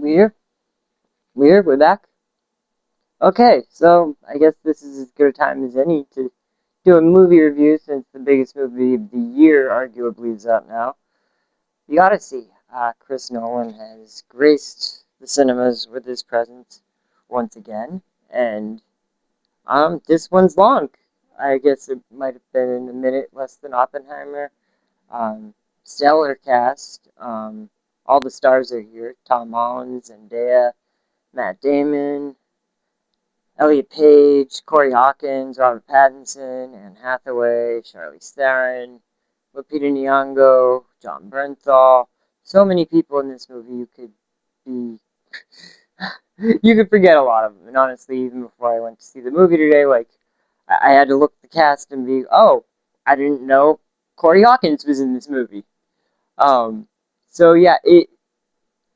We're back. Okay, so I guess this is as good a time as any to do a movie review since the biggest movie of the year arguably is out now. The Odyssey. Chris Nolan has graced the cinemas with his presence once again, and this one's long. I guess it might have been a minute less than Oppenheimer. Um, Stellar cast. All the stars are here: Tom Holland, Zendaya, Matt Damon, Elliot Page, Corey Hawkins, Robert Pattinson, Anne Hathaway, Charlize Theron, Lupita Nyong'o, John Bernthal. So many people in this movie be you could forget a lot of them. And honestly, even before I went to see the movie today, like I had to look at the cast and be, oh, I didn't know Corey Hawkins was in this movie. Um, so yeah, it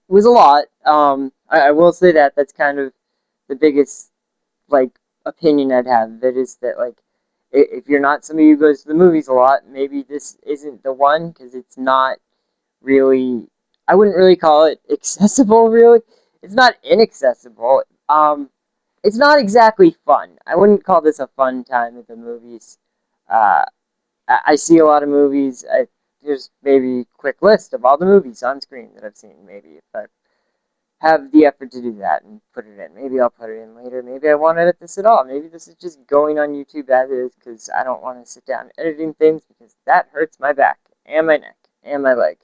was a lot. I will say that that's kind of the biggest like opinion I'd have. That is that like if you're not somebody who goes to the movies a lot, maybe this isn't the one because it's not really. I wouldn't really call it accessible. Really, it's not inaccessible. It's not exactly fun. I wouldn't call this a fun time at the movies. Uh, I see a lot of movies. There's maybe a quick list of all the movies on screen that I've seen. Maybe if I have the effort to do that and put it in. Maybe I'll put it in later. Maybe I won't edit this at all. Maybe this is just going on YouTube as is because I don't want to sit down editing things because that hurts my back and my neck and my leg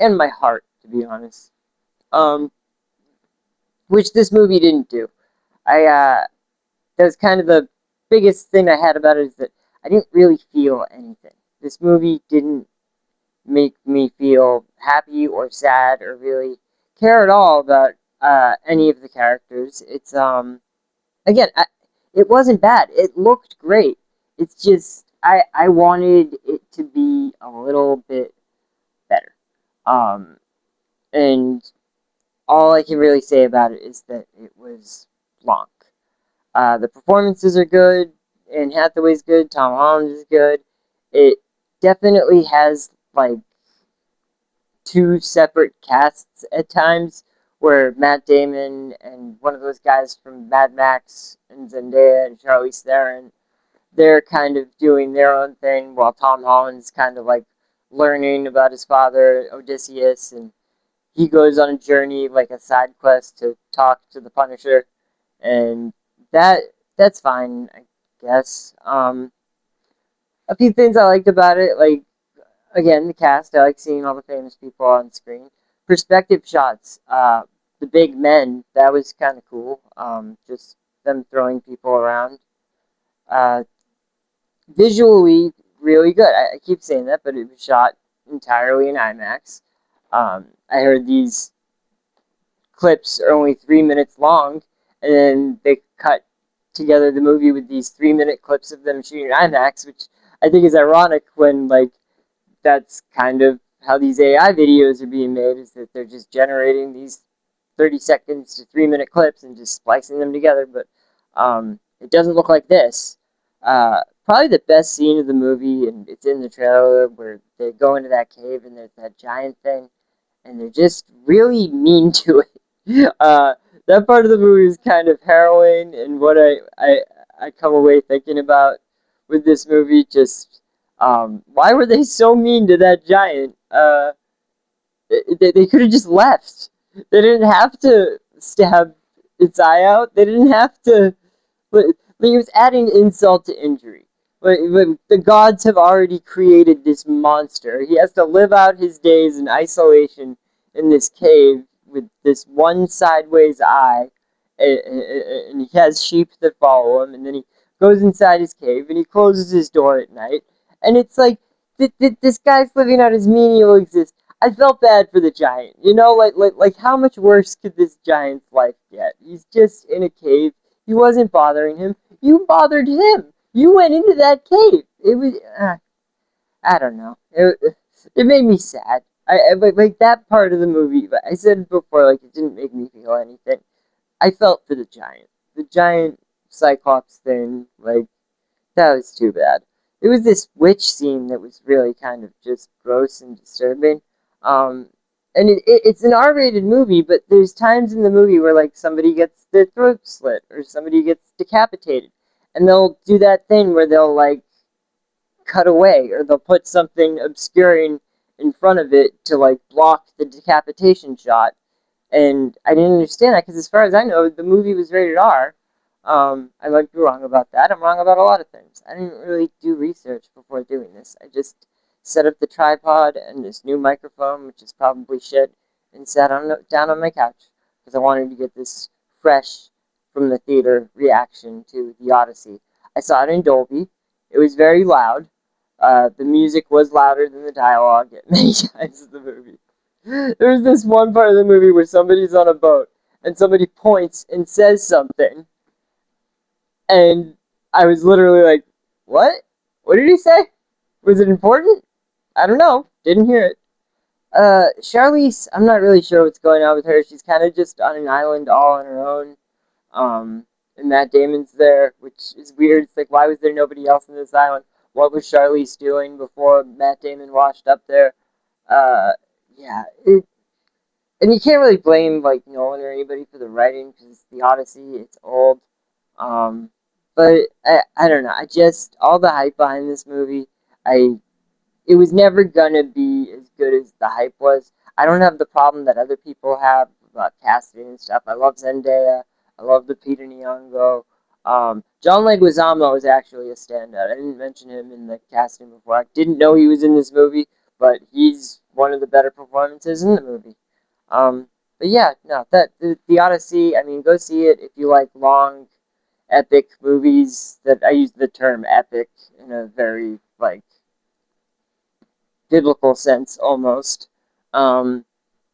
and my heart, to be honest. Um, which this movie didn't do. That was kind of the biggest thing I had about it is that I didn't really feel anything. This movie didn't make me feel happy or sad or really care at all about any of the characters. It's again, it wasn't bad. It looked great. It's just I wanted it to be a little bit better. Um, and all I can really say about it is that it was long. The performances are good. Anne Hathaway's good. Tom Holland is good. It definitely has like two separate casts at times where Matt Damon and one of those guys from Mad Max and Zendaya and Charlize Theron, they're kind of doing their own thing while Tom Holland's kind of like learning about his father, Odysseus, and he goes on a journey, like a side quest to talk to the Punisher, and that that's fine, I guess. A few things I liked about it, like again, the cast. I like seeing all the famous people on screen. Perspective shots. The big men. That was kind of cool. Just them throwing people around. Uh, Visually, really good. I keep saying that, but it was shot entirely in IMAX. I heard these clips are only 3 minutes long, and then they cut together the movie with these 3 minute clips of them shooting IMAX, which I think is ironic when like that's kind of how these AI videos are being made is that they're just generating these 30 seconds to 3 minute clips and just splicing them together. But it doesn't look like this. Probably the best scene of the movie, and it's in the trailer where they go into that cave and there's that giant thing, and they're just really mean to it. That part of the movie is kind of harrowing, and what I come away thinking about with this movie just why were they so mean to that giant? They could have just left. They didn't have to stab its eye out. They didn't have to. But he was adding insult to injury. But the gods have already created this monster. He has to live out his days in isolation in this cave with this one sideways eye, and he has sheep that follow him. And then he goes inside his cave and he closes his door at night. And it's like this guy's living out his menial existence. I felt bad for the giant. You know, like how much worse could this giant's life get? He's just in a cave. He wasn't bothering him. You bothered him. You went into that cave. It was I don't know. It made me sad. But like that part of the movie. But I said it before, like it didn't make me feel anything. I felt for the giant. The giant Cyclops thing. Like that was too bad. It was this witch scene that was really kind of just gross and disturbing. Um, and it's an R-rated movie, but there's times in the movie where like somebody gets their throat slit or somebody gets decapitated, and they'll do that thing where they'll like cut away or they'll put something obscuring in front of it to like block the decapitation shot. And I didn't understand that because, as far as I know, the movie was rated R. I might be wrong about that. I'm wrong about a lot of things. I didn't really do research before doing this. I just set up the tripod and this new microphone, which is probably shit, and down on my couch because I wanted to get this fresh from the theater reaction to the Odyssey. I saw it in Dolby. It was very loud. The music was louder than the dialogue at many times in the movie. There's this one part of the movie where somebody's on a boat and somebody points and says something, and I was literally like, "What? What did he say? Was it important? I don't know. Didn't hear it." Charlize, I'm not really sure what's going on with her. She's kind of just on an island all on her own. And Matt Damon's there, which is weird. It's like, why was there nobody else in this island? What was Charlize doing before Matt Damon washed up there? Uh, yeah, and you can't really blame like Nolan or anybody for the writing because it's the Odyssey. It's old. Um, but I don't know. I just all the hype behind this movie. I It was never gonna be as good as the hype was. I don't have the problem that other people have about casting and stuff. I love Zendaya. I love the Peter Nyong'o. John Leguizamo is actually a standout. I didn't mention him in the casting before. I didn't know he was in this movie, but he's one of the better performances in the movie. But yeah, no, the Odyssey. I mean, go see it if you like long, epic movies. That I use the term epic in a very like biblical sense almost. Um,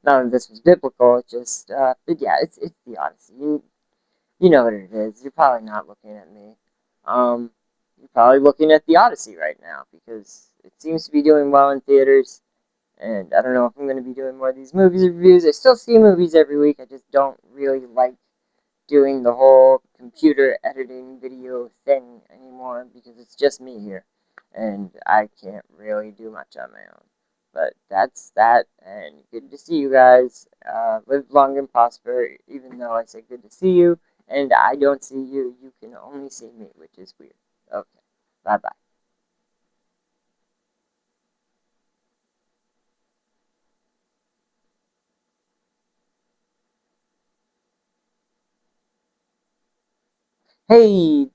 Not that this was biblical, it just but yeah, it's the Odyssey. You know what it is. You're probably not looking at me. Um, you're probably looking at the Odyssey right now because it seems to be doing well in theaters. And I don't know if I'm going to be doing more of these movies reviews. I still see movies every week. I just don't really like doing the whole computer editing video thing anymore because it's just me here. And I can't really do much on my own. But that's that, and good to see you guys. Live long and prosper, even though I say good to see you, and I don't see you. You can only see me, which is weird. Okay, bye bye. Hey,